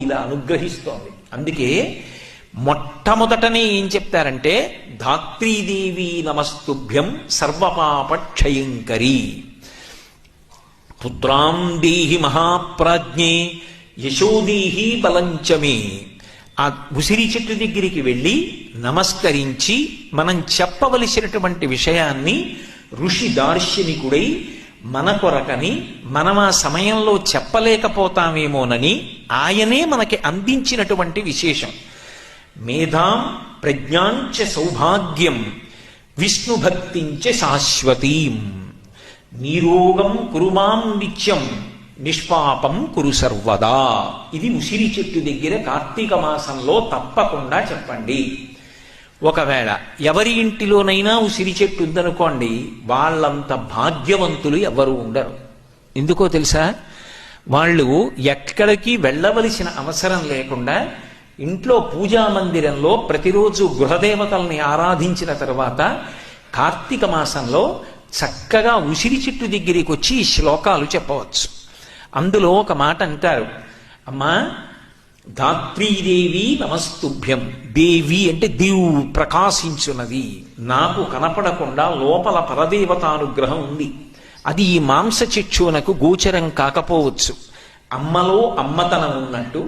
ఇలా అనుగ్రహిస్తోంది. అందుకే మొట్టమొదటనే ఏం చెప్తారంటే ధాత్రీదేవి నమస్తుభ్యం సర్వపాపక్షయంకరీ పుత్రాం దేహి మహాప్రాజ్ఞే యశోదేహి బలంచమే. ఆ ఉసిరి చెట్టు దగ్గరికి వెళ్ళి నమస్కరించి మనం చెప్పవలసినటువంటి విషయాన్ని ఋషి దార్శనికుడై మన కొరకని మనం ఆ సమయంలో చెప్పలేకపోతామేమోనని ఆయనే మనకి అందించినటువంటి విశేషం. మేధాం ప్రజ్ఞాంచ సౌభాగ్యం విష్ణుభక్తించ శాశ్వతీం నీరోగం కురుమాం నిత్యం నిష్పాపం కురు సర్వదా. ఇది ఉసిరి చెట్టు దగ్గర కార్తీక మాసంలో తప్పకుండా చెప్పండి. ఒకవేళ ఎవరి ఇంటిలోనైనా ఉసిరి చెట్టు ఉందనుకోండి, వాళ్ళంత భాగ్యవంతులు ఎవరు ఉండరు. ఎందుకో తెలుసా? వాళ్ళు ఎక్కడికి వెళ్ళవలసిన అవసరం లేకుండా ఇంట్లో పూజా మందిరంలో ప్రతిరోజు గృహదేవతల్ని ఆరాధించిన తర్వాత కార్తీక మాసంలో చక్కగా ఉసిరి చెట్టు దగ్గరికి వచ్చి ఈ శ్లోకాలు చెప్పవచ్చు. అందులో ఒక మాట అంటారు, అమ్మా ధాత్రీదేవి నమస్తుభ్యం. దేవి అంటే దీవు ప్రకాశించున్నది, నాకు కనపడకుండా లోపల పరదేవతానుగ్రహం ఉంది. అది ఈ మాంస చక్షువునకు గోచరం కాకపోవచ్చు. అమ్మలో అమ్మతనం ఉన్నట్టు